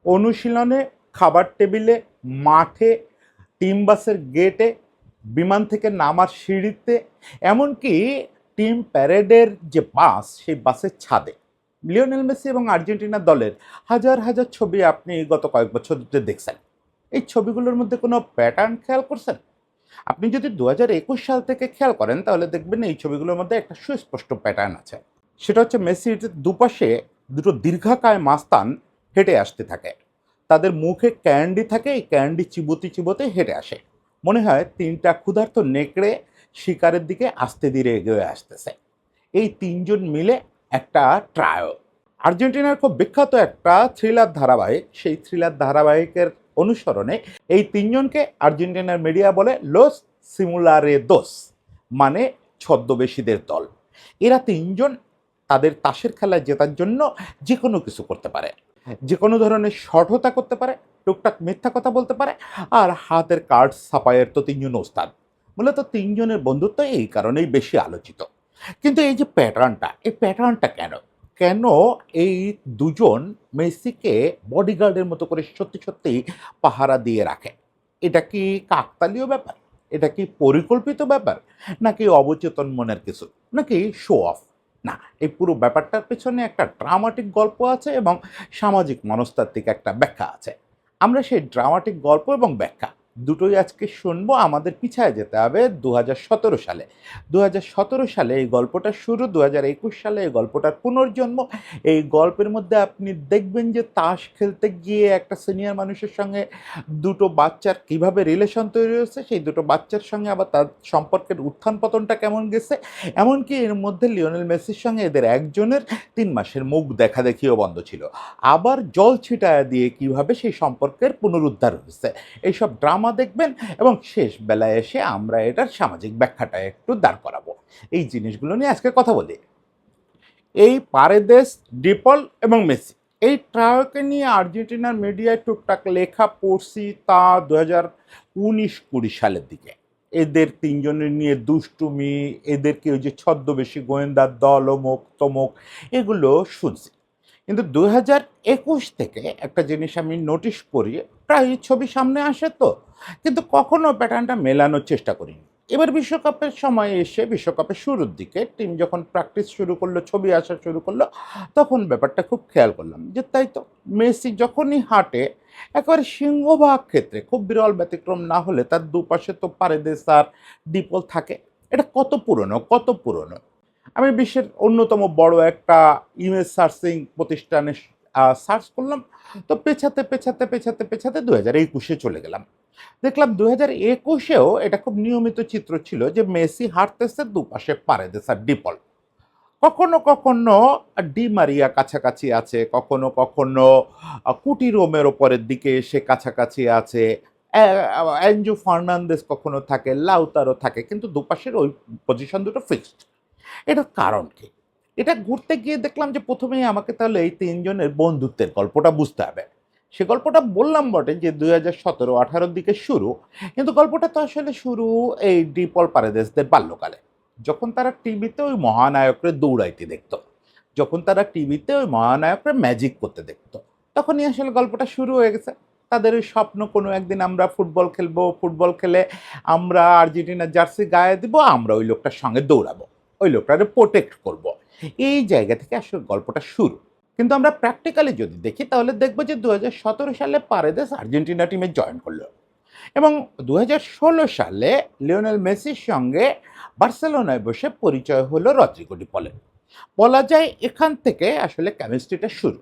অনুশীলনে, খাবার টেবিলে, মাঠে, টিম বাসের গেটে, বিমান থেকে নামার সিঁড়িতে, এমনকি টিম প্যারেডের যে বাস, সেই বাসের ছাদে লিওনেল মেসি এবং আর্জেন্টিনা দলের হাজার হাজার ছবি আপনি গত কয়েক বছর ধরে দেখছেন। এই ছবিগুলোর মধ্যে কোনো প্যাটার্ন খেয়াল করছেন? আপনি যদি 2021 সাল থেকে খেয়াল করেন তাহলে দেখবেন এই ছবিগুলোর মধ্যে একটা সুস্পষ্ট প্যাটার্ন আছে। সেটা হচ্ছে মেসির দুপাশে দুটো দীর্ঘাকায় মাস্তান হেঁটে আসতে থাকে। তাদের মুখে ক্যান্ডি থাকে, এই ক্যান্ডি চিবোতে চিবোতে হেঁটে আসে। মনে হয় তিনটা ক্ষুধার্ত নেকড়ে শিকারের দিকে আস্তে ধীরে এগিয়ে আসতেছে। এই তিনজন মিলে একটা ট্রায়ো। আর্জেন্টিনার খুব বিখ্যাত একটা থ্রিলার ধারাবাহিক, সেই থ্রিলার ধারাবাহিকের অনুসরণে এই তিনজনকে আর্জেন্টিনার মিডিয়া বলে লোস সিমুলারেদোস, মানে ছদ্মবেশীদের দল। এরা তিনজন তাদের তাসের খেলায় জেতার জন্য যে কোনো কিছু করতে পারে, যে কোনো ধরনের শঠতা করতে পারে, টুকটাক মিথ্যা কথা বলতে পারে, আর হাতের কার্ড ছাপাইয়ের তো তিনজন ওস্তাদ। মূলত তিনজনের বন্ধুত্ব এই কারণেই বেশি আলোচিত। কিন্তু এই যে প্যাটার্নটা, এই প্যাটার্নটা কেন কেন এই দুজন মেসিকে বডিগার্ডের মতো করে সত্যি সত্যি পাহারা দিয়ে রাখে? এটা কি কাকতালীয় ব্যাপার? এটা কি পরিকল্পিত ব্যাপার? নাকি অবচেতন মনের কিছু? নাকি শো অফ? না, এই পুরো ব্যাপারটার পেছনে একটা ড্রামাটিক গল্প আছে এবং সামাজিক মনস্তাত্ত্বিক একটা ব্যাখ্যা আছে। আমরা সেই ড্রামাটিক গল্প এবং ব্যাখ্যা দুটোই আজকে শুনবো। আমাদের পিছায় যেতে হবে 2017 সালে। 2017 সালে এই গল্পটা শুরু, 2021 সালে এই গল্পটার পুনর্জন্ম। এই গল্পের মধ্যে আপনি দেখবেন যে তাস খেলতে গিয়ে একটা সিনিয়র মানুষের সঙ্গে দুটো বাচ্চার কিভাবে রিলেশন তৈরি হয়েছে, সেই দুটো বাচ্চার সঙ্গে আবার তার সম্পর্কের উত্থান পতনটা কেমন গেছে। এমনকি এর মধ্যে লিওনেল মেসির সঙ্গে এদের একজনের 3 মাসের মুখ দেখা দেখিও বন্ধ ছিল। আবার জল ছিটায়া দিয়ে কিভাবে সেই সম্পর্কের পুনরুদ্ধার হয়েছে, এইসব ড্রামা দেখবেন এবং শেষ বেলায় এসে আমরা এটার সামাজিক ব্যাখ্যাটা একটু দাঁড় করাবো। এই জিনিসগুলো নিয়ে আজকে কথা বলি। এই পারেদেস, ডিপল এবং মেসি, এই ট্রায়োকে নিয়ে আর্জেন্টিনার মিডিয়ায় টুকটাক লেখা পড়ছি তা 2019-20 সালের দিকে। এদের তিনজনের নিয়ে দুষ্টুমি, এদেরকে ওই যে ছদ্মবেশী গোয়েন্দার দল, অমুক তমুক, এগুলো শুনছি। কিন্তু 2021 থেকে একটা জিনিস আমি নোটিশ করি, প্রায় ছবি সামনে আসে তো, কিন্তু কখনো প্যাটার্নটা মেলানোর চেষ্টা করিনি। এবার বিশ্বকাপের সময় এসে বিশ্বকাপের শুরুর দিকে টিম যখন প্র্যাকটিস শুরু করলো, ছবি আসা শুরু করলো, তখন ব্যাপারটা খুব খেয়াল করলাম যে তাই তো, মেসি যখনই হাঁটে একেবারে সিংহভাগ ক্ষেত্রে, খুব বিরল ব্যতিক্রম না হলে, তার দুপাশে তো পারেদেস আর ডিপল থাকে। এটা কত পুরনো, কত পুরনো! আমি বিশ্বের অন্যতম বড় একটা ইমেজ সার্চিং প্রতিষ্ঠানে সার্চ করলাম। তো পেছাতে পেছাতে পেছাতে পেছাতে 2021-এ চলে গেলাম। দেখলাম 2021-এও এটা খুব নিয়মিত চিত্র ছিল যে মেসি হাঁটতেছে, দুপাশে পারেদেস আর ডিপল। কখনো কখনো ডি মারিয়া কাছাকাছি আছে, কখনো কখনো কুটি রোমের ওপরের দিকে এসে কাছাকাছি আছে, অ্যাঞ্জু ফার্নান্দেস কখনো থাকে, লাউতারও থাকে, কিন্তু দুপাশের ওই পজিশন দুটো ফিক্সড। এটার কারণ কি? এটা ঘুরতে গিয়ে দেখলাম যে প্রথমেই আমাকে তাহলে এই তিনজনের বন্ধুত্বের গল্পটা বুঝতে হবে। সে গল্পটা বললাম বটে যে 2017-18 দিকে শুরু, কিন্তু গল্পটা তো আসলে শুরু এই ডিপল পারেদেসদের বাল্যকালে, যখন তারা টিভিতে ওই মহানায়করে দৌড়াইতে দেখতো, যখন তারা টিভিতে ওই মহানায়করে ম্যাজিক করতে দেখতো, তখনই আসলে গল্পটা শুরু হয়ে গেছে। তাদের ওই স্বপ্ন কোনো একদিন আমরা ফুটবল খেলবো, ফুটবল খেলে আমরা আর্জেন্টিনার জার্সি গায়ে দিব, আমরা ওই লোকটার সঙ্গে দৌড়াবো, ওই লোকটাকে প্রোটেক্ট করব। এই জায়গা থেকে আসলে গল্পটা শুরু। কিন্তু আমরা প্র্যাকটিক্যালি যদি দেখি তাহলে দেখবো যে 2017 সালে পারেদেস আর্জেন্টিনা টিমে জয়েন করলো এবং 2016 সালে লিওনেল মেসির সঙ্গে বার্সেলোনায় বসে পরিচয় হলো রদ্রিগো ডিপলের। বলা যায় এখান থেকে আসলে কেমিস্ট্রিটা শুরু।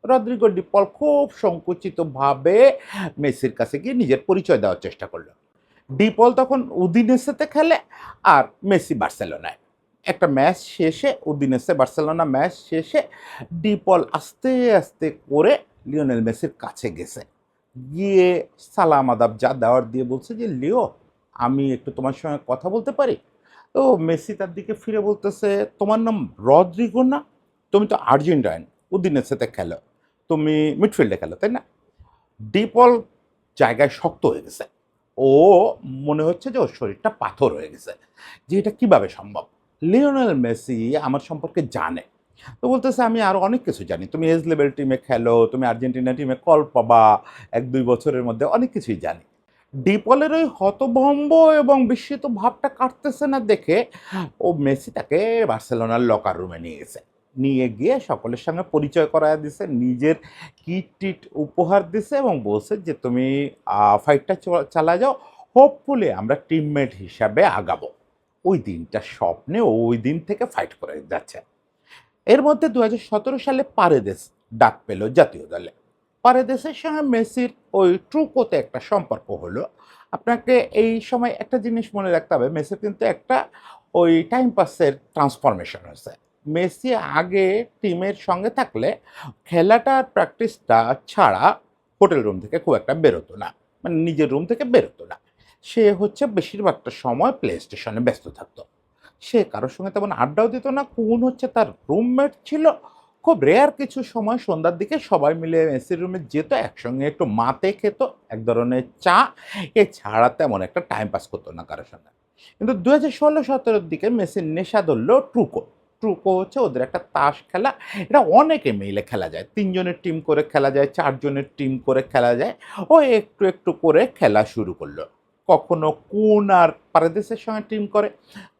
রদ্রিগো ডিপল খুব সংকুচিতভাবে মেসির কাছে গিয়ে নিজের পরিচয় দেওয়ার চেষ্টা করলো। ডিপল তখন উদিনেসেতে খেলে আর মেসি বার্সেলোনায়। একটা ম্যাচ শেষে, উদিনেসে বার্সেলোনা ম্যাচ শেষে, ডিপল আস্তে আস্তে করে লিওনেল মেসির কাছে গেছে, গিয়ে সালাম আদাব যা দেওয়ার দিয়ে বলছে যে লিও, আমি একটু তোমার সঙ্গে কথা বলতে পারি? তো মেসি তার দিকে ফিরে বলতেছে, তোমার নাম রদ্রিগো না? তুমি তো আর্জেন্টাইন, উদিনেসেতে খেলো, তুমি মিডফিল্ডে খেলো, তাই না? ডিপল জায়গায় শক্ত হয়ে গেছে। ও মনে হচ্ছে যে ওর শরীরটা পাথর হয়ে গেছে, যে এটা কিভাবে সম্ভব? লিওনেল মেসি আমার সম্পর্কে জানে, তো বলতেছে আমি আরো অনেক কিছু জানি, তুমি এজ লেভেল টিমে খেলো, তুমি আর্জেন্টিনা টিমে কল পাবা 1-2 বছরের মধ্যে, অনেক কিছুই জানি। ডিপলের ওই হতভম্ব এবং বিস্মিত ভাবটা কাটতেছে না দেখে ও মেসি তাকে বার্সেলোনার লকার রুমে নিয়ে গেছে, নিয়ে গিয়ে সকলের সঙ্গে পরিচয় করায় দিছে, নিজের কিট টিট উপহার দিছে এবং বলছে যে তুমি ফাইটটা চালা যাও, হোপফুলি আমরা টিমমেট হিসাবে আগাবো। ওই দিনটা স্বপ্নে ওই দিন থেকে ফাইট করে যাচ্ছে। এর মধ্যে 2017 সালে পারেদেস ডাক পেল জাতীয় দলে। পারেদেসের সঙ্গে মেসির ওই ট্রুকোতে একটা সম্পর্ক হলো। আপনাকে এই সময় একটা জিনিস মনে রাখতে হবে, মেসির কিন্তু একটা ওই টাইম পাসের ট্রান্সফরমেশন হয়েছে। মেসি আগে টিমের সঙ্গে থাকলে খেলাটা আর প্র্যাকটিসটা ছাড়া হোটেল রুম থেকে খুব একটা বেরোতো না, মানে নিজের রুম থেকে বেরোতো না। সে হচ্ছে বেশিরভাগটা সময় প্লে স্টেশনে ব্যস্ত থাকতো। সে কারোর সঙ্গে তেমন আড্ডাও দিত না। কুন হচ্ছে তার রুমমেট ছিল। খুব রেয়ার কিছু সময় সন্ধ্যার দিকে সবাই মিলে মেসির রুমে যেত, একসঙ্গে একটু মাতে খেত, এক ধরনের চা। এছাড়া তেমন একটা টাইম পাস করতো না কারোর সঙ্গে। কিন্তু 2016-17 দিকে মেসির নেশা ধরলো ট্রুকো। ট্রুকো হচ্ছে ওদের একটা তাস খেলা। এটা অনেকে মিলে খেলা যায়। ৩ জনের টিম করে খেলা যায়, ৪ জনের টিম করে খেলা যায়। ও একটু একটু করে খেলা শুরু করলো। কখনো কুন আর পারেদেসের সঙ্গে টিম করে,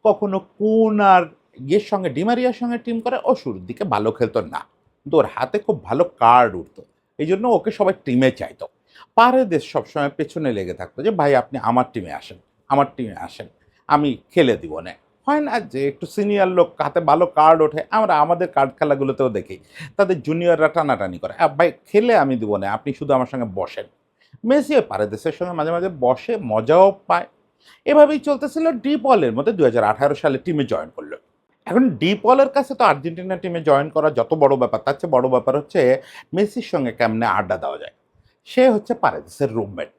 কখনো কুন আর ইয়ের সঙ্গে ডিমারিয়ার সঙ্গে টিম করে। ও শুরুর দিকে ভালো খেলতো না, কিন্তু ওর হাতে খুব ভালো কার্ড উঠতো, এই জন্য ওকে সবাই টিমে চাইতো। পারেদেস সবসময় পেছনে লেগে থাকতো যে ভাই আপনি আমার টিমে আসেন, আমার টিমে আসেন, আমি খেলে দিব না। হয় না যে একটু সিনিয়র লোক হাতে ভালো কার্ড ওঠে, আমরা আমাদের কার্ড খেলাগুলোতেও দেখি তাদের জুনিয়ররা টানাটানি করে, ভাই খেলে আমি দিব না, আপনি শুধু আমার সঙ্গে বসেন। মেসিও পারেদেসের সঙ্গে মাঝে মাঝে বসে, মজাও পায়। এভাবেই চলতেছিল। ডি পলের মধ্যে 2018 সালে টিমে জয়েন করলো। এখন ডি পলের কাছে তো আর্জেন্টিনা টিমে জয়েন করা যত বড় ব্যাপার, তার চেয়ে বড় ব্যাপার হচ্ছে মেসির সঙ্গে কেমনে আড্ডা দেওয়া যায়। সে হচ্ছে পারেদেসের রুমমেট।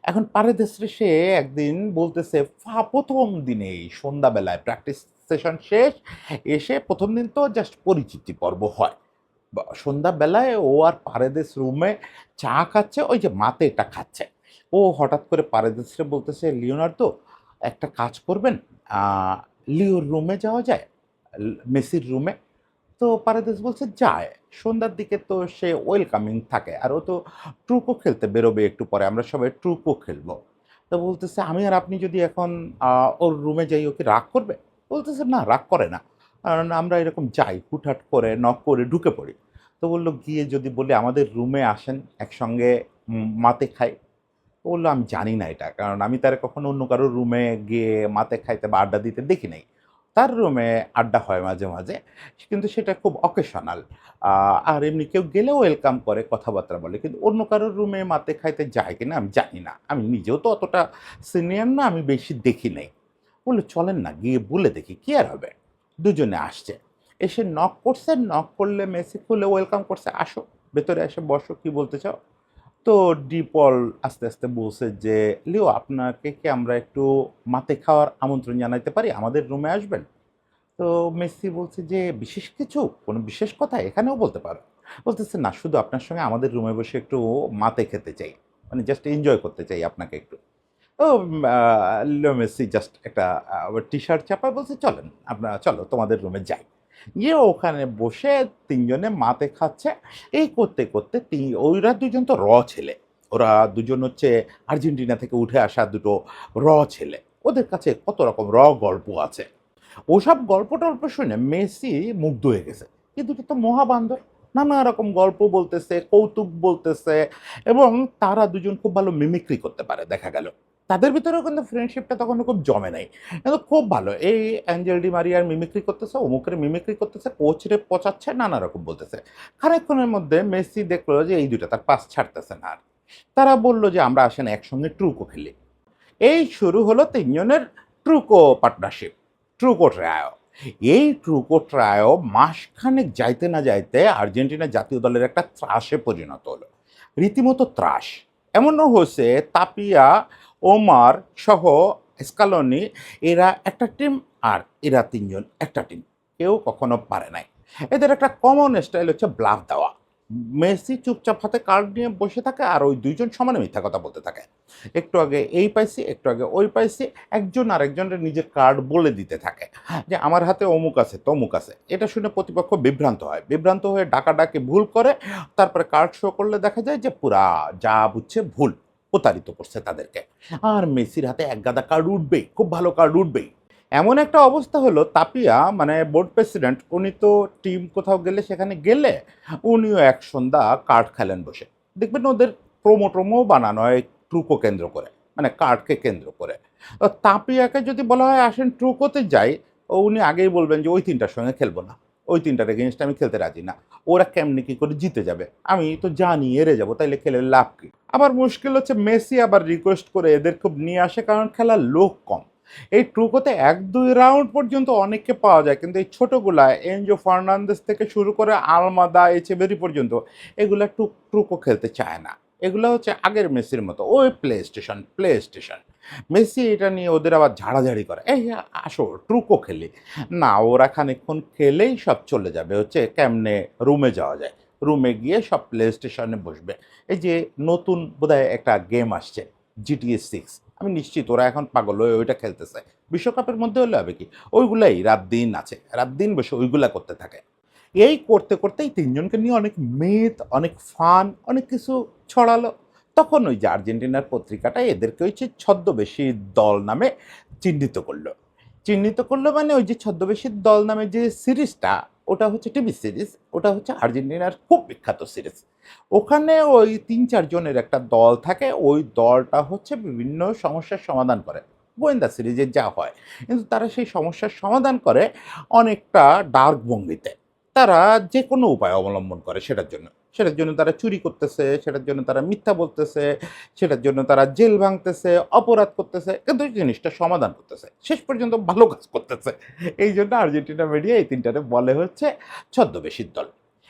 এখন পারেদেসরে সে একদিন বলতেছে, প্রথম দিনেই সন্ধ্যাবেলায় প্র্যাকটিস সেশন শেষ, এসে প্রথম দিন তো জাস্ট পরিচিতি পর্ব হয়। সন্ধ্যাবেলায় ও আর পারেদেস রুমে চা খাচ্ছে, ওই যে মাতেটা খাচ্ছে। ও হঠাৎ করে পারেদেসরে বলতেছে, লিওনার্দো একটা কাজ করবেন, আহ, লিওর রুমে যাওয়া যায়, মেসির রুমে। তো পারেদেস বলছে যায়। সন্ধ্যার দিকে তো সে ওয়েলকামিং থাকে, আর ও তো ট্রুকো খেলতে বেরোবে একটু পরে, আমরা সবাই ট্রুকো খেলবো। তো বলতেছে আমি আর আপনি যদি এখন ওর রুমে যাই, ও কি রাগ করবে? বলতেছে না, রাগ করে না, কারণ আমরা এরকম যাই, হুটহাট করে নক করে ঢুকে পড়ি। তো বললো গিয়ে যদি বলে আমাদের রুমে আসেন, একসঙ্গে মাতে খাই। ও বললো আমি জানি না এটা, কারণ আমি তার কখনো অন্য কারো রুমে গিয়ে মাতে খাইতে বা আড্ডা দিতে দেখি নাই। তার রুমে আড্ডা হয় মাঝে মাঝে, কিন্তু সেটা খুব অকেশনাল। আর এমনি কেউ গেলে ওয়েলকাম করে, কথাবার্তা বলে, কিন্তু অন্য কারোর রুমে মাতে খাইতে যায় কিনা আমি জানি না, আমি নিজেও তো অতটা সিনিয়র না, আমি বেশি দেখি নাই। বললো চলেন না গিয়ে বলে দেখি কি আর হবে। দুজনে আসছে, এসে নক করছে, নক করলে মেসি খুলে ওয়েলকাম করছে, আসো ভেতরে এসে বসো, কি বলতে চাও। তো ডিপল আস্তে আস্তে বলছে যে লিও আপনাকে কি আমরা একটু মাতে খাওয়ার আমন্ত্রণ জানাইতে পারি, আমাদের রুমে আসবেন? তো মেসি বলছে যে বিশেষ কিছু, কোনো বিশেষ কথা এখানেও বলতে পারো। বলতেছে না, শুধু আপনার সঙ্গে আমাদের রুমে বসে একটু মাতে খেতে চাই, মানে জাস্ট এনজয় করতে চাই আপনাকে একটু। তো লিও মেসি জাস্ট একটা টি শার্ট চাপায় বলছে চলেন, আপনারা চলো তোমাদের রুমে যাই। গিয়ে ওখানে বসে তিনজনে মাতে খাচ্ছে। এই করতে করতে ওইরা দুজন তো ছেলে, ওরা দুজন হচ্ছে আর্জেন্টিনা থেকে উঠে আসা দুটো ছেলে। ওদের কাছে কত রকম গল্প আছে। ওসব গল্প টল্প শুনে মেসি মুগ্ধ হয়ে গেছে। কিন্তু এটা তো মহাবান্ধব, নানা রকম গল্প বলতেছে, কৌতুক বলতেছে, এবং তারা দুজন খুব ভালো মিমিক্রি করতে পারে দেখা গেল। তাদের ভিতরেও কিন্তু ফ্রেন্ডশিপটা তখন খুব জমে নাই, কিন্তু খুব ভালো। এই অ্যাঞ্জেল ডি মারিয়ার মিমিক্রি করতেছে, অমুকের মিমিক্রি করতেছে, কোচরে পচাচ্ছে, নানা রকম বলতেছে। খানিকক্ষণের মধ্যে মেসি দেখলো যে এই দুটা তার পাস ছাড়তেছে না আর। তারা বলল যে আমরা আসেন একসঙ্গে ট্রুকো খেলি। এই শুরু হলো তিনজনের ট্রুকো পার্টনারশিপ, ট্রুকো ট্রায়ো। এই ট্রুকো ট্রায়ো মাসখানেক যাইতে না যাইতে আর্জেন্টিনা জাতীয় দলের একটা ত্রাসে পরিণত হলো, রীতিমতো ত্রাস। এমনও হয়েছে তাপিয়া, ওমার সহ স্কালোনি, এরা একটা টিম, আর এরা তিনজন একটা টিম। কেউ কখনো পারে নাই। এদের একটা কমন স্টাইল হচ্ছে ব্লাফ দেওয়া। মেসি চুপচাপ হাতে কার্ড নিয়ে বসে থাকে আর ওই দুইজন সমানে মিথ্যা কথা বলতে থাকে। একটু আগে এই পাইছি, একটু আগে ওই পাইছি। একজন আরেকজনের নিজের কার্ড বলে দিতে থাকে যে আমার হাতে অমুক আছে, তমুক আছে। এটা শুনে প্রতিপক্ষ বিভ্রান্ত হয়। বিভ্রান্ত হয়ে ডাকাডাকি ভুল করে। তারপরে কার্ড শো করলে দেখা যায় যে পুরা যা বুঝছে ভুল। প্রতারিত করছে তাদেরকে। আর মেসির হাতে একগাদা কার্ড উঠবেই, খুব ভালো কার্ড উঠবেই। এমন একটা অবস্থা হলো তাপিয়া মানে বোর্ড প্রেসিডেন্ট উনি তো টিম কোথাও গেলে সেখানে গেলে উনিও এক সন্ধ্যা কার্ড খেলেন বসে। দেখবেন ওদের প্রোমো বানানো হয় ট্রুকো কেন্দ্র করে, মানে কার্ডকে কেন্দ্র করে। তাপিয়াকে যদি বলা হয় আসেন ট্রুকোতে যাই, উনি আগেই বলবেন যে ওই তিনটার সঙ্গে খেলবো না, ওই তিনটার এগেনস্টে আমি খেলতে রাজি না। ওরা কেমনি কি করে জিতে যাবে, আমি তো জানি হেরে যাবো, তাইলে খেলে লাভ কি। আবার মুশকিল হচ্ছে মেসি আবার রিকোয়েস্ট করে এদের খুব নিয়ে আসে, কারণ খেলার লোক কম। এই ট্রুকোতে ১-২ রাউন্ড পর্যন্ত অনেককে পাওয়া যায়, কিন্তু এই ছোটোগুলা এনজো ফার্নান্দেস থেকে শুরু করে আলমাদা এচেবেরি পর্যন্ত এগুলা ট্রুকো খেলতে চায় না। এগুলো হচ্ছে আগের মেসির মতো ওই প্লে স্টেশন। মেসি এটা নিয়ে ওদের আবার ঝাড়াঝাড়ি করে, এই আসো ট্রুকো খেলি। না, ওরা খানিকক্ষণ খেলেই সব চলে যাবে হচ্ছে কেমনে রুমে যাওয়া যায়। রুমে গিয়ে সব প্লে স্টেশনে বসবে। এই যে নতুন বোধহয় একটা গেম আসছে GTA 6, আমি নিশ্চিত ওরা এখন পাগল হয়ে ওইটা খেলতেছে। বিশ্বকাপের মধ্যে হলে হবে কি, ওইগুলাই রাত দিন আছে, রাত দিন বসে ওইগুলা করতে থাকে। এই করতে করতেই তিনজনকে নিয়ে অনেক মিথ, অনেক ফান, অনেক কিছু ছড়ালো। তখন ওই যে আর্জেন্টিনার পত্রিকাটা এদেরকে ওই যে ছদ্মবেশী দল নামে চিহ্নিত করলো মানে ওই যে ছদ্মবেশী দল নামে যে সিরিজটা, ওটা হচ্ছে টিভি সিরিজ, ওটা হচ্ছে আর্জেন্টিনার খুব বিখ্যাত সিরিজ। ওখানে ওই ৩-৪ জনের একটা দল থাকে, ওই দলটা হচ্ছে বিভিন্ন সমস্যার সমাধান করে। গোয়েন্দা সিরিজে যা হয়। কিন্তু তারা সেই সমস্যার সমাধান করে অনেকটা ডার্ক ভঙ্গিতে। তারা যেকোনো উপায় অবলম্বন করে সেটার জন্য। সেটার জন্য তারা চুরি করতেছে, সেটার জন্য তারা মিথ্যা বলতেছে, সেটার জন্য তারা জেল ভাঙতেছে, অপরাধ করতেছে, কিন্তু এই জিনিসটা সমাধান করতেছে। শেষ পর্যন্ত ভালো কাজ করতেছে। এইজন্য আর্জেন্টিনা মিডিয়া এই ৩ টারে বলে হচ্ছে ছদ্মবেশীর দল।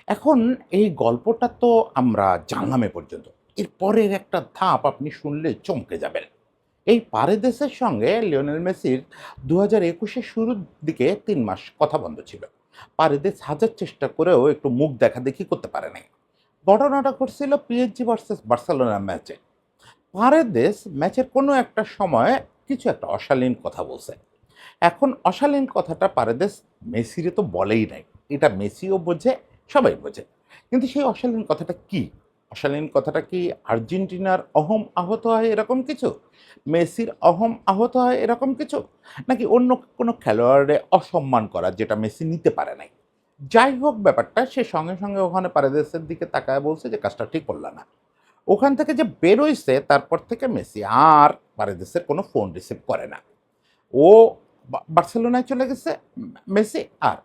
এখন এই গল্পটা তো আমরা জানলাম এ পর্যন্ত। এর পরের একটা ধাপ আপনি শুনলে চমকে যাবেন। এই পারেদেসের সঙ্গে লিওনেল মেসির ২০২১-এর শুরুর দিকে ৩ মাস কথা বন্ধ ছিল। পারেদেস হাজার চেষ্টা করেও একটু মুখ দেখাদেখি করতে পারে নাই। ঘটনাটা ঘটছিল পিএসজি ভার্সেস বার্সেলোনা ম্যাচে। পারেদেস ম্যাচের কোনো একটা সময়ে কিছু একটা অশালীন কথা বলছে। এখন অশালীন কথাটা পারেদেস মেসিরে তো বলেই নাই। এটা মেসিও বোঝে, সবাই বোঝে। কিন্তু সেই অশালীন কথাটা কি? অশালীন কথাটা কি আর্জেন্টিনার অহং আহত হয় এরকম কিছু? মেসির অহং আহত হয় এরকম কিছু? নাকি অন্য কোনো খেলোয়াড়ে অসম্মান করা যেটা মেসি নিতে পারে নাই? যাই হোক ব্যাপারটা, সে সঙ্গে ওখানে পারেদেসের দিকে তাকায় বলছে যে কাজটা ঠিক করল না। ওখান থেকে যে বেরোইছে তারপর থেকে মেসি আর পারেদেসের কোনো ফোন রিসিভ করে না। ও বার্সেলোনায় চলে গেছে মেসি, আর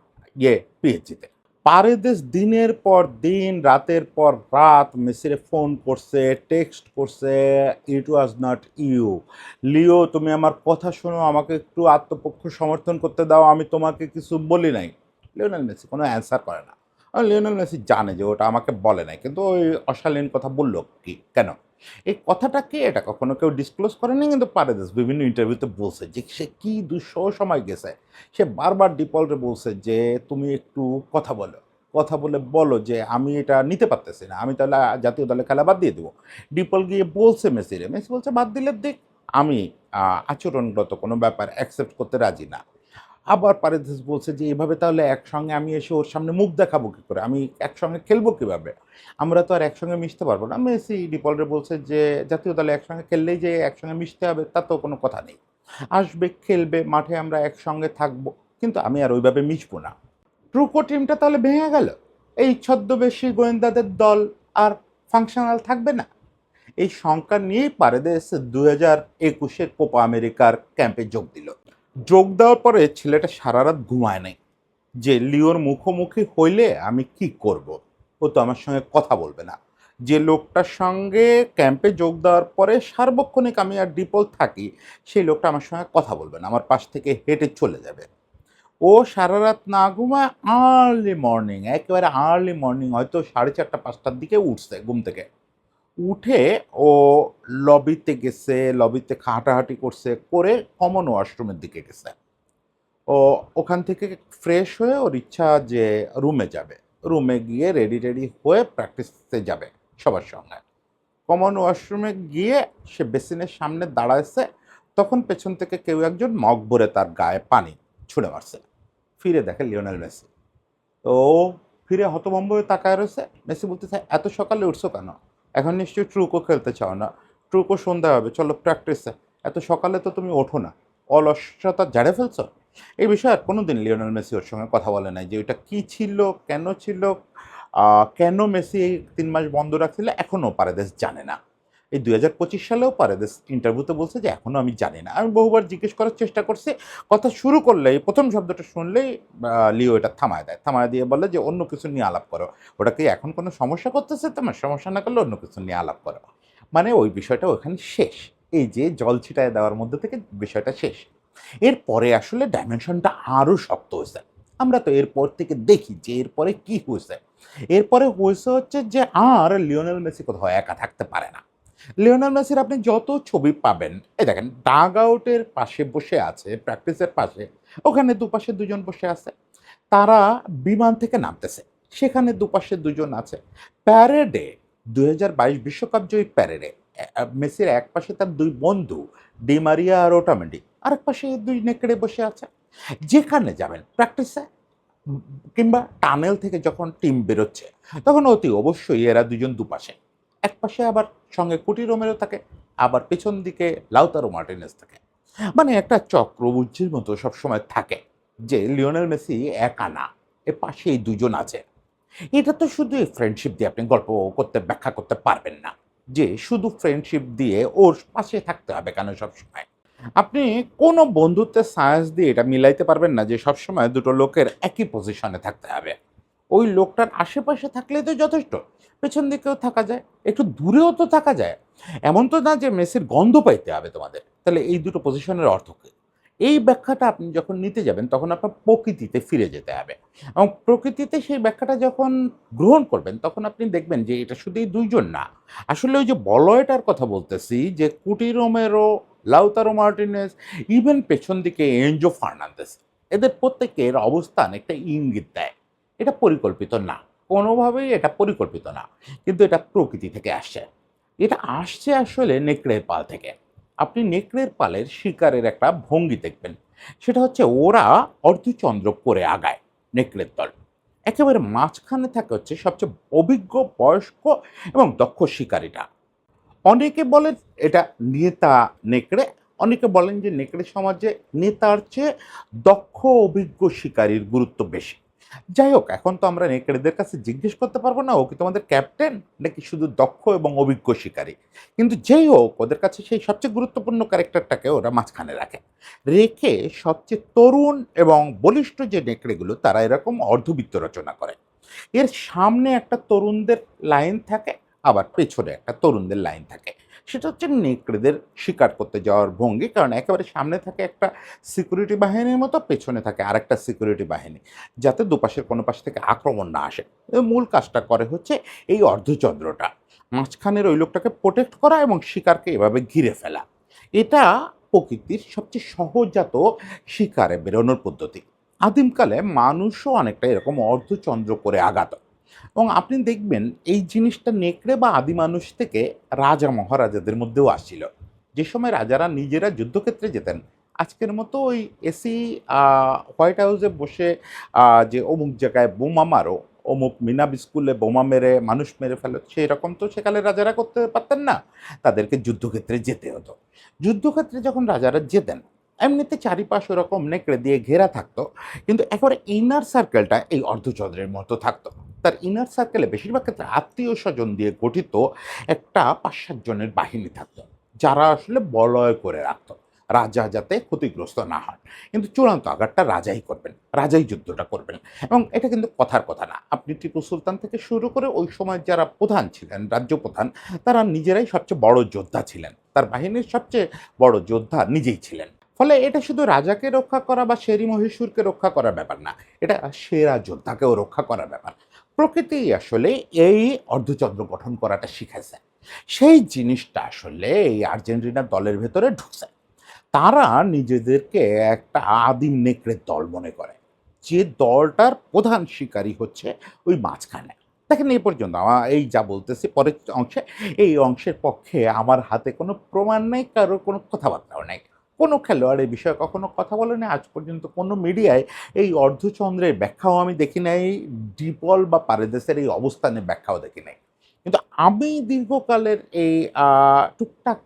পিএসজিতে। পারেদেস দিনের পর দিন, রাতের পর রাত মেসিরে ফোন করছে, টেক্সট করছে, ইট ওয়াজ নট ইউ। লিও তুমি আমার কথা শোনো, আমাকে একটু আত্মপক্ষ সমর্থন করতে দাও, আমি তোমাকে কিছু বলি নাই। লিওনেল মেসি কোনো অ্যান্সার করে না। আর লিওনেল মেসি জানে যে ওটা আমাকে বলে নাই, কিন্তু ওই অশালীন কথা বললো কি কেন? এই কথাটা কি এটা কখনো কেউ ডিসক্লোজ করেনি, কিন্তু পারেদেস বিভিন্ন ইন্টারভিউতে বলছে যে সে কি দুঃসহ সময় গেছে। সে বারবার ডিপলরে বলছে যে তুমি একটু কথা বলো, কথা বলে বলো যে আমি এটা নিতে পারতেছি না, আমি তাহলে জাতীয় দলে খেলা বাদ দিয়ে দেবো। ডিপল গিয়ে বলছে মেসিরে, মেসি বলছে বাদ দিলে দিক, আমি আচরণগত কোনো ব্যাপার অ্যাকসেপ্ট করতে রাজি না। আবার পারেদেস বলছে যে এভাবে তাহলে একসঙ্গে আমি এসে ওর সামনে মুখ দেখাবো কী করে, আমি একসঙ্গে খেলবো কীভাবে, আমরা তো আর একসঙ্গে মিশতে পারবো না। মেসি ডিপলরে বলছে যে জাতীয় দলে একসঙ্গে খেললেই যে একসঙ্গে মিশতে হবে তা তো কোনো কথা নেই। আসবে, খেলবে, মাঠে আমরা একসঙ্গে থাকবো, কিন্তু আমি আর ওইভাবে মিশবো না। ট্রুকো টিমটা তাহলে ভেঙে গেল। এই ছদ্মবেশী গোয়েন্দাদের দল আর ফাংশনাল থাকবে না। এই শঙ্কা নিয়েই পারেদেস ২০২১-এর কোপা আমেরিকার ক্যাম্পে যোগ দিল। যোগ দেওয়ার পরে ছেলেটা সারা রাত ঘুমায় নাই যে লিওর মুখোমুখি হইলে আমি কি করব। ও তো আমার সঙ্গে কথা বলবে না। যে লোকটার সঙ্গে ক্যাম্পে যোগ দেওয়ার পরে সার্বক্ষণিক আমি আর ডিপল থাকি, সেই লোকটা আমার সঙ্গে কথা বলবে না, আমার পাশ থেকে হেঁটে চলে যাবে। ও সারা রাত না ঘুমায় আর্লি মর্নিং, একেবারে আর্লি মর্নিং, হয়তো 4:30-5টার দিকে উঠছে ঘুম থেকে। উঠে ও লবিতে গেছে, লবিতে হাঁটাহাঁটি করছে, করে কমন ওয়াশরুমের দিকে গেছে। ও ওখান থেকে ফ্রেশ হয়ে ওর ইচ্ছা যে রুমে যাবে। রুমে গিয়ে রেডি টেডি হয়ে প্র্যাকটিসে যাবে সবার সঙ্গে। কমন ওয়াশরুমে গিয়ে সে বেসিনের সামনে দাঁড়াইছে, তখন পেছন থেকে কেউ একজন মগ ভরে তার গায়ে পানি ছুঁড়ে মারছে। ফিরে দেখে লিওনেল মেসি। তো ও ফিরে হতভম্ব হয়ে তাকায় রয়েছে। মেসি বলতেছে, এত সকালে উঠছো কেন? এখন নিশ্চয়ই ট্রুকো খেলতে চাও না, ট্রুকো সন্ধ্যা হবে, চলো প্র্যাকটিসে। এত সকালে তো তুমি ওঠো না, অলসতা ঝাড়ে ফেলছো। এই বিষয়ে আর কোনোদিন লিওনেল মেসি ওর সঙ্গে কথা বলে নাই যে ওইটা কী ছিল, কেন ছিল, কেন মেসি এই 3 মাস বন্ধ রাখছিল, এখনও পারেদেস জানে না। এই 2025 সালেও পারেদেস ইন্টারভিউতে বলছে যে এখনও আমি জানি না। আমি বহুবার জিজ্ঞেস করার চেষ্টা করছি, কথা শুরু করলেই প্রথম শব্দটা শুনলেই লিও এটা থামায় দেয়, থামায় দিয়ে বলে যে অন্য কিছু নিয়ে আলাপ করো। ওটা কি এখন কোনো সমস্যা করতেছে তোমার? সমস্যা না করলে অন্য কিছু নিয়ে আলাপ করো। মানে ওই বিষয়টা ওখানে শেষ। এই যে জল ছিটায় দেওয়ার মধ্যে থেকে বিষয়টা শেষ। এরপরে আসলে ডাইমেনশনটা আরও শক্ত হয়েছে। আমরা তো এরপর থেকে দেখি যে এরপরে কি হয়েছে। এরপরে হয়েছে হচ্ছে যে আর লিওনেল মেসি কোথাও একা থাকতে পারে না। লিওনেল মেসির আপনি যত ছবি পাবেন, এই দেখেন ডাগ আউটের পাশে বসে আছে, প্র্যাকটিসের পাশে, ওখানে দুপাশে দুজন বসে আছে। তারা বিমান থেকে নামতেছে, সেখানে দুপাশে দুজন আছে। প্যারেডে 2022 বিশ্বকাপ জয়ী প্যারেডে মেসির এক পাশে তার দুই বন্ধু ডি মারিয়া আর ওটামেন্ডি, আরেক পাশে দুই নেকড়ে বসে আছে। যেখানে যাবেন প্র্যাকটিসে কিংবা টানেল থেকে যখন টিম বেরোচ্ছে, তখন অতি অবশ্যই এরা দুজন দুপাশে। এক পাশে আবার সঙ্গে কুটি রোমেরো থাকে, আবার পেছন দিকে লাউতারো মার্টিনেজ থাকে। মানে একটা চক্রবর্তীর মতো সবসময় থাকে যে লিওনেল মেসি একা না, এর পাশেই দুজন আছে। এটা তো শুধু ফ্রেন্ডশিপ দিয়ে আপনি গল্প করতে ব্যাখ্যা করতে পারবেন না যে শুধু ফ্রেন্ডশিপ দিয়ে ওর পাশে থাকতে হবে কেন সবসময়। আপনি কোনো বন্ধুত্বের সায়েন্স দিয়ে এটা মিলাইতে পারবেন না যে সবসময় দুটো লোকের একই পজিশনে থাকতে হবে। ওই লোকটার আশেপাশে থাকলেই তো যথেষ্ট। পেছন দিকেও থাকা যায়, একটু দূরেও তো থাকা যায়। এমন তো না যে মেসির গন্ধ পাইতে হবে তোমাদের। তাহলে এই দুটো পজিশনের অর্থ কী? এই ব্যাখ্যাটা আপনি যখন নিতে যাবেন তখন আপনার প্রকৃতিতে ফিরে যেতে হবে, এবং প্রকৃতিতে সেই ব্যাখ্যাটা যখন গ্রহণ করবেন তখন আপনি দেখবেন যে এটা শুধু এই দুইজন না, আসলে ওই যে বলয়টার কথা বলতেছি যে কুটি রোমেরো, লাউতারো মার্টিনেজ, ইভেন পেছন দিকে এনজো ফার্নান্দেজ, এদের প্রত্যেকের অবস্থান একটা ইঙ্গিত দেয় এটা পরিকল্পিত না, কোনোভাবেই এটা পরিকল্পিত না, কিন্তু এটা প্রকৃতি থেকে আসছে। এটা আসছে আসলে নেকড়ের পাল থেকে। আপনি নেকড়ের পালের শিকারের একটা ভঙ্গি দেখবেন, সেটা হচ্ছে ওরা অর্ধচন্দ্র করে আগায়। নেকড়ের দল একেবারে মাঝখানে থাকে হচ্ছে সবচেয়ে অভিজ্ঞ, বয়স্ক এবং দক্ষ শিকারীটা। অনেকে বলেন এটা নেতা নেকড়ে, অনেকে বলেন যে নেকড়ে সমাজে নেতার চেয়ে দক্ষ অভিজ্ঞ শিকারীর গুরুত্ব বেশি। যাই হোক, এখন তো আমরা নেকড়েদের কাছে জিজ্ঞেস করতে পারবো না ও কি তোমাদের ক্যাপ্টেন নাকি শুধু দক্ষ এবং অভিজ্ঞ শিকারী। কিন্তু যেই হোক, ওদের কাছে সেই সবচেয়ে গুরুত্বপূর্ণ ক্যারেক্টারটাকে ওরা মাঝখানে রাখে। রেখে সবচেয়ে তরুণ এবং বলিষ্ঠ যে নেকড়েগুলো তারা এরকম অর্ধবৃত্ত রচনা করে। এর সামনে একটা তরুণদের লাইন থাকে, আবার পেছনে একটা তরুণদের লাইন থাকে। সেটা হচ্ছে নেকড়েদের শিকার করতে যাওয়ার ভঙ্গি, কারণ একেবারে সামনে থাকে একটা সিকিউরিটি বাহিনীর মতো, পেছনে থাকে আরেকটা সিকিউরিটি বাহিনী, যাতে দুপাশের কোনো পাশ থেকে আক্রমণ না আসে। মূল কাজটা করে হচ্ছে এই অর্ধচন্দ্রটা, মাঝখানের ওই লোকটাকে প্রোটেক্ট করা এবং শিকারকে এভাবে ঘিরে ফেলা। এটা প্রকৃতির সবচেয়ে সহজাত শিকারে বেরোনোর পদ্ধতি। আদিমকালে মানুষও অনেকটা এরকম অর্ধচন্দ্র করে আগাত, এবং আপনি দেখবেন এই জিনিসটা নেকড়ে বা আদি মানুষ থেকে রাজা মহারাজাদের মধ্যেও আসছিল। যে সময় রাজারা নিজেরা যুদ্ধক্ষেত্রে যেতেন, আজকের মতো ওই এসি হোয়াইট হাউসে বসে যে অমুক জায়গায় বোমা মারো, অমুক মিনাব স্কুলে বোমা মেরে মানুষ মেরে ফেলো, সেই রকম তো সেকালে রাজারা করতে পারতেন না। তাদেরকে যুদ্ধক্ষেত্রে যেতে হতো। যুদ্ধক্ষেত্রে যখন রাজারা যেতেন, এমনিতে চারিপাশ ওরকম নেকড়ে দিয়ে ঘেরা থাকতো, কিন্তু একেবারে ইনার সার্কেলটা এই অর্ধচন্দ্রের মতো থাকতো। তার ইনার সার্কেলে বেশিরভাগ ক্ষেত্রে আত্মীয় স্বজন দিয়ে গঠিত একটা 5-7 জনের বাহিনী থাকতো, যারা আসলে বলয় করে রাখতো রাজা যাতে ক্ষতিগ্রস্ত না হন। কিন্তু চূড়ান্ত আঘাতটা রাজাই করবেন, রাজাই যুদ্ধটা করবেন। এবং এটা কিন্তু কথার কথা না, আপনি টিপু সুলতান থেকে শুরু করে ওই সময় যারা প্রধান ছিলেন, রাজ্য প্রধান, তারা নিজেরাই সবচেয়ে বড় যোদ্ধা ছিলেন, তার বাহিনীর সবচেয়ে বড় যোদ্ধা নিজেই ছিলেন। ফলে এটা শুধু রাজাকে রক্ষা করা বা শেরি মহীশূরকে রক্ষা করার ব্যাপার না, এটা সেরা যোদ্ধাকেও রক্ষা করার ব্যাপার। প্রকৃতি আসলে এই অর্ধচন্দ্র গঠন করাটা শিখেছে। সেই জিনিসটা আসলে এই আর্জেন্টিনার দলের ভেতরে ঢুকছে। তারা নিজেদেরকে একটা আদিম নেকড়ের দল মনে করে। যে দলটার প্রধান শিকারী হচ্ছে ওই মাঝখানে। দেখেন এই পর্যন্ত এই যা বলতেছি পরের অংশে, এই অংশের পক্ষে আমার হাতে কোনো প্রমাণ নেই, কারো কোনো কথাবার্তাও নেই। কোনো খেলোয়াড় এই বিষয়ে কখনো কথা বলেনি। আজ পর্যন্ত কোনো মিডিয়ায় এই অর্ধচন্দ্রের ব্যাখ্যাও আমি দেখি নাই, ডিপল বা পারেদেসের এই অবস্থানের ব্যাখ্যাও দেখি নাই। কিন্তু আমি দীর্ঘকালের এই টুকটাক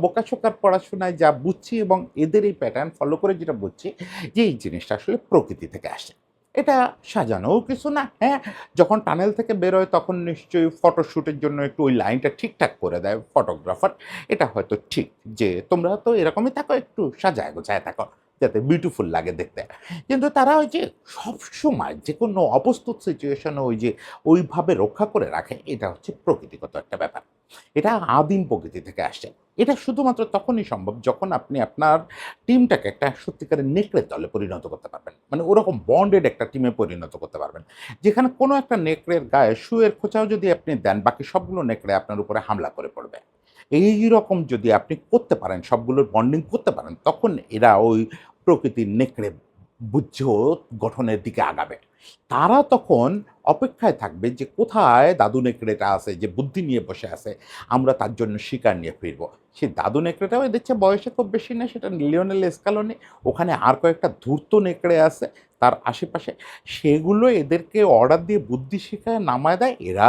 বোকাশোকার পড়াশোনায় যা বুঝছি এবং এদের এই প্যাটার্ন ফলো করে যেটা বুঝছি যে এই জিনিসটা আসলে প্রকৃতি থেকে আসে। এটা সাজানোও কিছু না। হ্যাঁ, যখন টানেল থেকে বেরোয় তখন নিশ্চয়ই ফটোশ্যুটের জন্য একটু ওই লাইনটা ঠিকঠাক করে দেয় ফটোগ্রাফার। এটা হয়তো ঠিক যে তোমরা তো এরকমই থাকো, একটু সাজায় গোছায় থাকো যাতে বিউটিফুল লাগে দেখতে। কিন্তু তারা ওই যে সবসময় যেকোনো অপ্রস্তুত সিচুয়েশনে ওই যে ওইভাবে রক্ষা করে রাখে, এটা হচ্ছে প্রকৃতিগত একটা ব্যাপার। এটা আদিম প্রকৃতি থেকে আসছে। এটা শুধুমাত্র তখনই সম্ভব যখন আপনি আপনার টিমটাকে একটা সত্যিকারের নেকড়ের দলে পরিণত করতে পারবেন। মানে ওরকম বন্ডেড একটা টিমে পরিণত করতে পারবেন। যেখানে কোনো একটা নেকড়ের গায়ে শুঁয়ের খোঁচাও যদি আপনি দেন, বাকি সবগুলো নেকড়ে আপনার উপরে হামলা করে পড়বে। এইরকম যদি আপনি করতে পারেন, সবগুলোর বন্ডিং করতে পারেন, তখন এরা ওই প্রকৃতির নেকড়ে বুঝ্য গঠনের দিকে আগাবে। তারা তখন অপেক্ষায় থাকবে যে কোথায় দাদু নেকড়েটা আছে যে বুদ্ধি নিয়ে বসে আছে, আমরা তার জন্য শিকার নিয়ে ফিরব। সেই দাদু নেকড়েটাও এদের চেয়ে বয়সে খুব বেশি না, সেটা লিওনেল স্ক্যালোনি। ওখানে আর কয়েকটা ধূর্ত নেকড়ে আছে তার আশেপাশে, সেগুলো এদেরকে অর্ডার দিয়ে বুদ্ধি শিখায় নামায় দেয়। এরা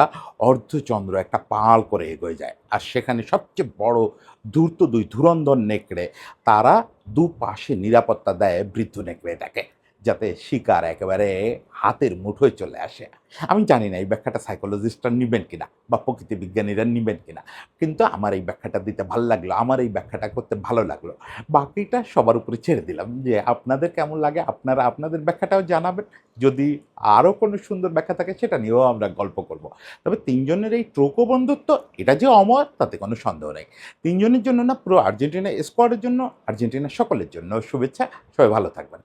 অর্ধচন্দ্র একটা পাল করে এগোয় যায়। আর সেখানে সবচেয়ে বড় ধূর্ত দুই ধুরন্ধর নেকড়ে, তারা দুপাশে নিরাপত্তা দেয় বৃদ্ধ নেকড়েটাকে, যাতে শিকার একেবারে হাতের মুঠোয় চলে আসে। আমি জানি না এই ব্যাখ্যাটা সাইকোলজিস্টরা নিবেন কিনা বা প্রকৃতি বিজ্ঞানীরা নিবেন কিনা, কিন্তু আমার এই ব্যাখ্যাটা দিতে ভালো লাগলো, আমার এই ব্যাখ্যাটা করতে ভালো লাগলো। বাকিটা সবার উপরে ছেড়ে দিলাম যে আপনাদের কেমন লাগে, আপনারা আপনাদের ব্যাখ্যাটাও জানাবেন। যদি আরও কোনো সুন্দর ব্যাখ্যা থাকে সেটা নিয়েও আমরা গল্প করব। তবে তিনজনের এই ট্রোকো বন্ধুত্ব, এটা যে অমর তাতে কোনো সন্দেহ নেই। তিনজনের জন্য না, পুরো আর্জেন্টিনা স্কোয়াডের জন্য, আর্জেন্টিনার সকলের জন্য শুভেচ্ছা। সবাই ভালো থাকবেন।